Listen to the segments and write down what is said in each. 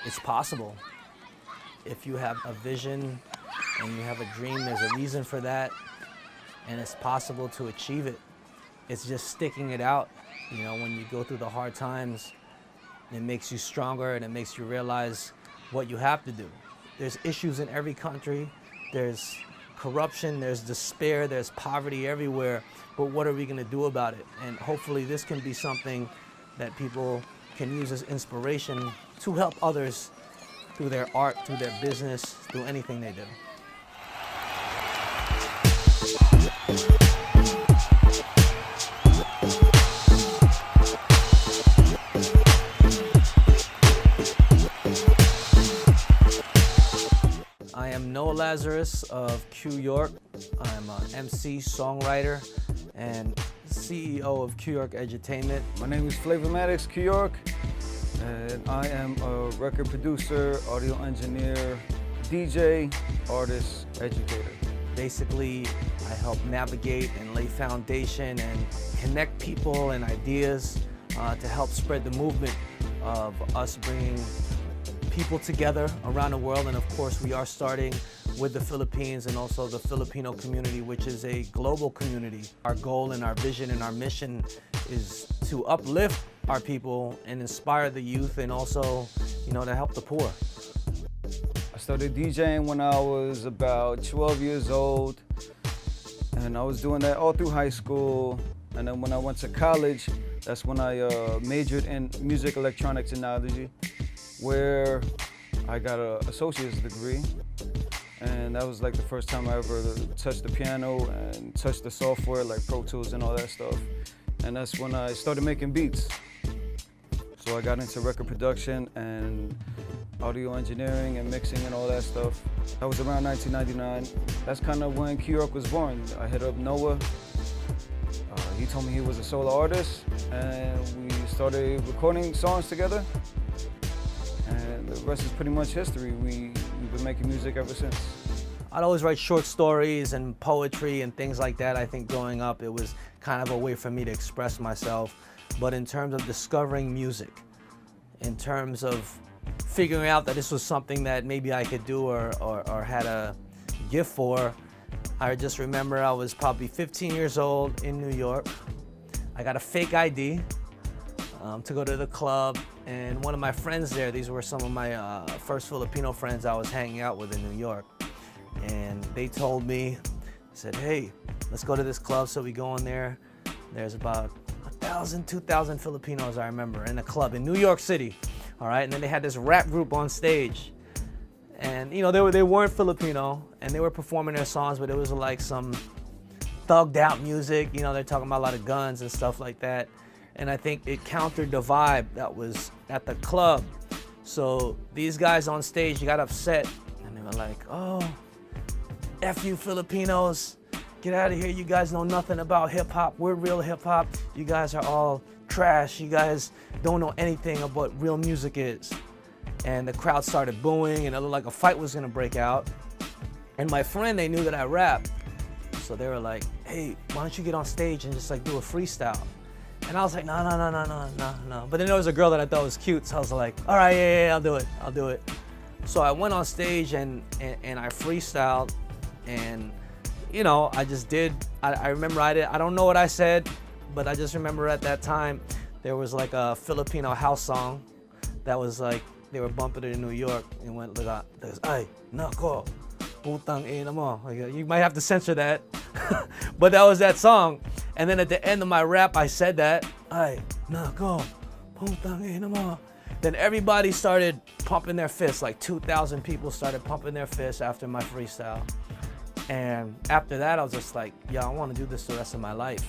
it's possible. If you have a vision and you have a dream, there's a reason for that, and it's possible to achieve it. It's just sticking it out. You know, when you go through the hard times, it makes you stronger and it makes you realize what you have to do. There's issues in every country. There's corruption, there's despair, there's poverty everywhere, but what are we gonna do about it? And hopefully this can be something that people can use as inspiration to help others through their art, through their business, through anything they do. I am Knowa Lazarus of Q York. I'm an MC, songwriter, and CEO of Q York Edutainment. My name is Flava Matikz, Q York, and I am a record producer, audio engineer, DJ, artist, educator. Basically, I help navigate and lay foundation and connect people and ideas to help spread the movement of us bringing people together around the world. And of course, we are starting with the Philippines and also the Filipino community, which is a global community. Our goal and our vision and our mission is to uplift our people and inspire the youth, and also, you know, to help the poor. I started DJing when I was about 12 years old, and I was doing that all through high school. And then when I went to college, that's when I majored in music electronics technology, where I got an associate's degree. And that was like the first time I ever touched the piano and touched the software like Pro Tools and all that stuff. And that's when I started making beats. So I got into record production and audio engineering and mixing and all that stuff. That was around 1999. That's kind of when Q York was born. I hit up Noah. He told me he was a solo artist, and we started recording songs together. And the rest is pretty much history. We've been making music ever since. I'd always write short stories and poetry and things like that. I think growing up, it was kind of a way for me to express myself. But in terms of discovering music, in terms of figuring out that this was something that maybe I could do or had a gift for, I just remember I was probably 15 years old in New York. I got a fake ID to go to the club, and one of my friends there, these were some of my first Filipino friends I was hanging out with in New York, and they told me, said, hey, let's go to this club. So we go in there. There's about 1,000, 2,000 Filipinos, I remember, in a club in New York City, all right? And then they had this rap group on stage, and you know, they weren't Filipino, and they were performing their songs, but it was like some thugged out music. You know, they're talking about a lot of guns and stuff like that. And I think it countered the vibe that was at the club. So these guys on stage got upset, and they were like, oh, F you Filipinos, get out of here. You guys know nothing about hip hop. We're real hip hop. You guys are all trash. You guys don't know anything of what real music is. And the crowd started booing, and it looked like a fight was gonna break out. And my friend, they knew that I rapped. So they were like, hey, why don't you get on stage and just like do a freestyle? And I was like, no. But then there was a girl that I thought was cute, so I was like, all right, yeah, I'll do it. So I went on stage and I freestyled, and you know, I just did. I remember I don't know what I said, but I just remember at that time there was like a Filipino house song that was like, they were bumping it in New York, and went like, ay, nako, putang ina mo. You might have to censor that, but that was that song. And then at the end of my rap, I said that, ay, nako, putang ina mo. Then everybody started pumping their fists, like 2,000 people started pumping their fists after my freestyle. And after that, I was just like, yeah, I want to do this the rest of my life.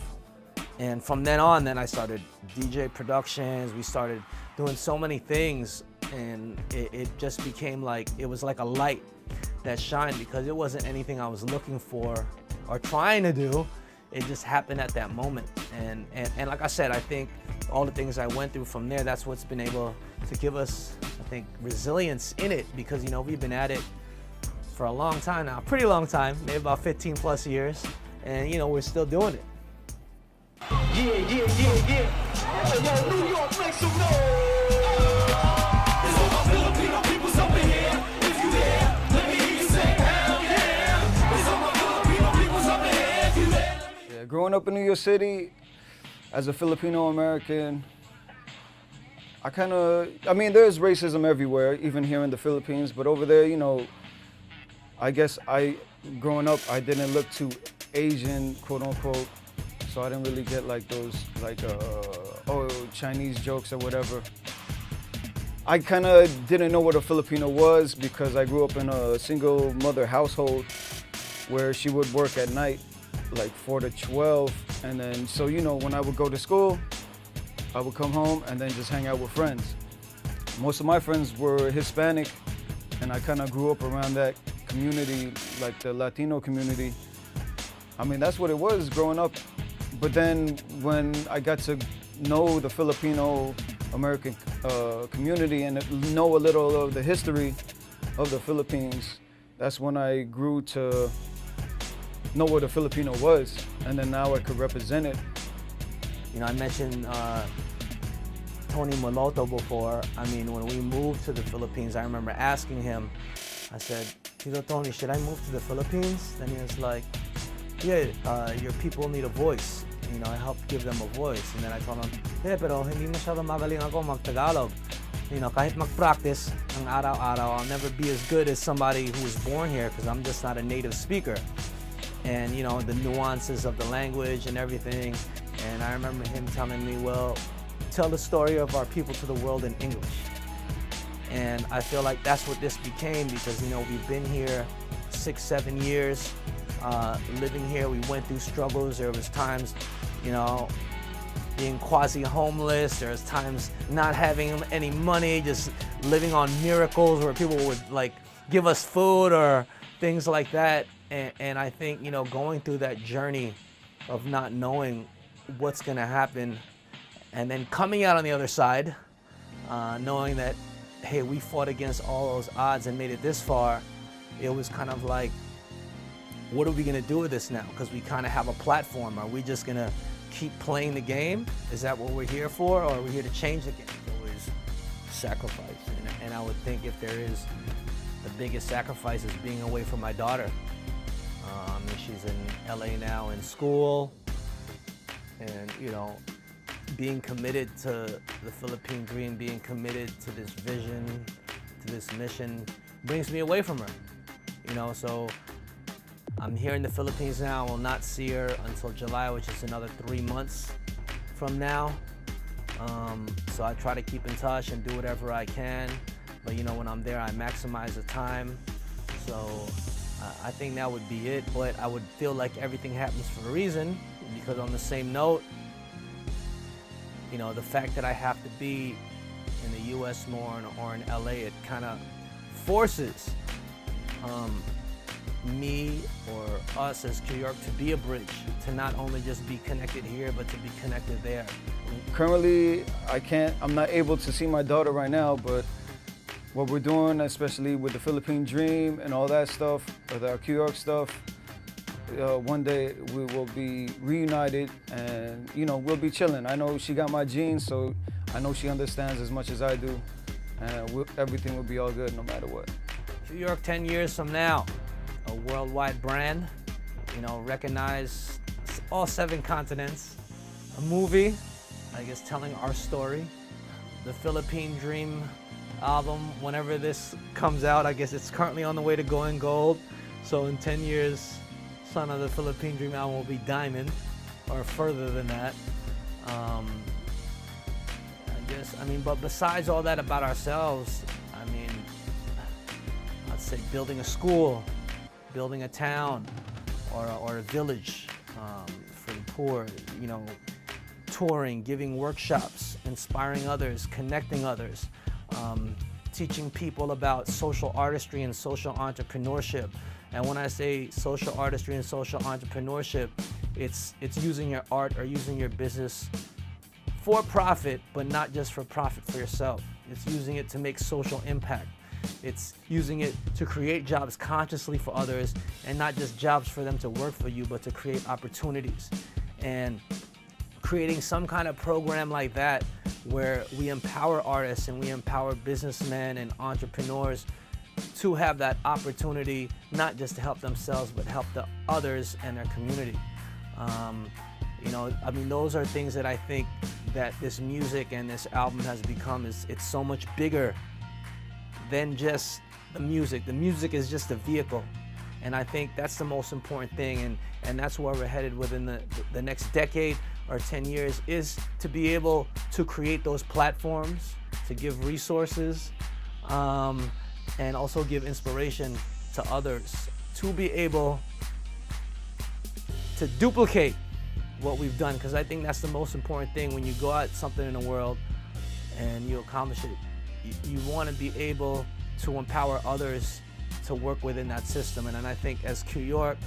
And from then on, then I started DJ productions. We started doing so many things, and it just became like, it was like a light that shined, because it wasn't anything I was looking for or trying to do. It just happened at that moment. And like I said, I think all the things I went through from there, that's what's been able to give us, I think, resilience in it, because, you know, we've been at it for a long time now, pretty long time, maybe about 15 plus years, and you know, we're still doing it. Yeah. Hey, yo, New York, make some noise. It's all my Filipino growing up in New York City as a Filipino American, I mean, there's racism everywhere, even here in the Philippines, but over there, you know, I guess growing up, I didn't look too Asian, quote unquote, so I didn't really get like those, like, Chinese jokes or whatever. I kind of didn't know what a Filipino was because I grew up in a single mother household where she would work at night, like 4 to 12, and then, so, you know, when I would go to school, I would come home and then just hang out with friends. Most of my friends were Hispanic, and I kind of grew up around that community, like the Latino community. I mean, that's what it was growing up. But then when I got to know the Filipino American community and know a little of the history of the Philippines, that's when I grew to know what a Filipino was, and then now I could represent it. You know, I mentioned Tony Moloto before. I mean, when we moved to the Philippines, I remember asking him, I said, Tito Tony, should I move to the Philippines? Then he was like, yeah, your people need a voice. You know, I helped give them a voice. And then I told him, yeah, pero hindi masyado magaling ako mag-Tagalog. You know, kahit mag-practice ng araw-araw, I'll never be as good as somebody who was born here because I'm just not a native speaker. And, you know, the nuances of the language and everything. And I remember him telling me, well, tell the story of our people to the world in English. And I feel like that's what this became because, you know, we've been here 6-7 years living here. We went through struggles. There was times, you know, being quasi-homeless. There was times not having any money, just living on miracles where people would like give us food or things like that. And I think, you know, going through that journey of not knowing what's gonna happen and then coming out on the other side, knowing that, hey, we fought against all those odds and made it this far, it was kind of like, what are we gonna do with this now? Because we kind of have a platform. Are we just gonna keep playing the game? Is that what we're here for? Or are we here to change the game? Always sacrifice. And I would think if there is, the biggest sacrifice is being away from my daughter. She's in LA now in school, and you know, being committed to the Philippine dream, being committed to this vision, to this mission, brings me away from her. You know, so I'm here in the Philippines now. I will not see her until July, which is another 3 months from now. So I try to keep in touch and do whatever I can. But you know, when I'm there, I maximize the time. So I think that would be it, but I would feel like everything happens for a reason, because on the same note, you know, the fact that I have to be in the US more or in LA, it kind of forces me or us as New York to be a bridge, to not only just be connected here, but to be connected there. Currently, I'm not able to see my daughter right now, but what we're doing, especially with the Philippine Dream and all that stuff, with our New York stuff, one day we will be reunited and, you know, we'll be chilling. I know she got my genes, so I know she understands as much as I do, and everything will be all good no matter what. New York 10 years from now, a worldwide brand, you know, recognized all 7 continents, a movie, I guess, telling our story, the Philippine Dream album, whenever this comes out, I guess it's currently on the way to going gold. So in 10 years, Son of the Philippine Dream album will be diamond, or further than that. I guess, I mean, but besides all that about ourselves, I mean, I'd say building a school, building a town, or a village for the poor, you know, touring, giving workshops, inspiring others, connecting others. Teaching people about social artistry and social entrepreneurship. And when I say social artistry and social entrepreneurship, it's using your art or using your business for profit, but not just for profit for yourself. It's using it to make social impact. It's using it to create jobs consciously for others, and not just jobs for them to work for you, but to create opportunities. And creating some kind of program like that where we empower artists and we empower businessmen and entrepreneurs to have that opportunity, not just to help themselves, but help the others and their community. You know, I mean, those are things that I think that this music and this album has become. It's so much bigger than just the music. The music is just a vehicle. And I think that's the most important thing, and that's where we're headed within the next decade or 10 years, is to be able to create those platforms, to give resources, and also give inspiration to others to be able to duplicate what we've done, because I think that's the most important thing when you go out something in the world and you accomplish it. You want to be able to empower others to work within that system. And I think as Q York,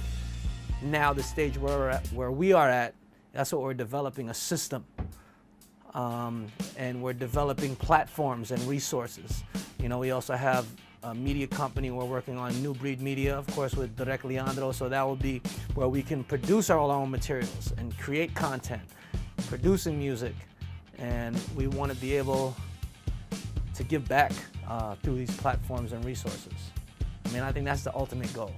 now the stage where we are at, that's what we're developing, a system. And we're developing platforms and resources. You know, we also have a media company we're working on, Neu Breed Media, of course, with Direct Leandro, so that will be where we can produce our own materials and create content, producing music, and we want to be able to give back through these platforms and resources. I mean, I think that's the ultimate goal.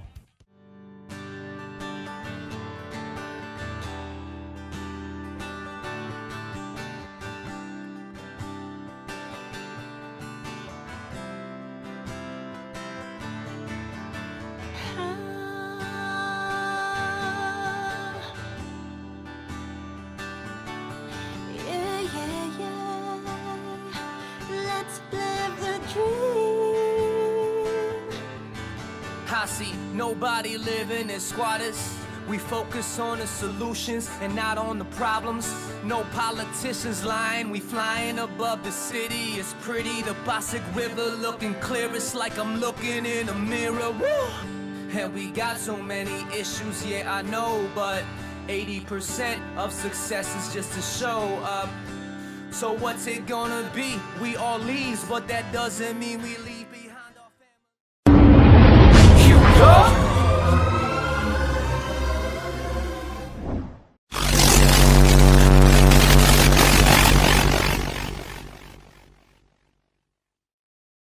I see nobody living as squatters. We focus on the solutions and not on the problems. No politicians lying, we flying above the city. It's pretty, the Pasig River looking clear. It's like I'm looking in a mirror. Woo! And we got so many issues, yeah, I know, but 80% of success is just to show up. So what's it gonna be? We all leaves, but that doesn't mean we leave behind our family.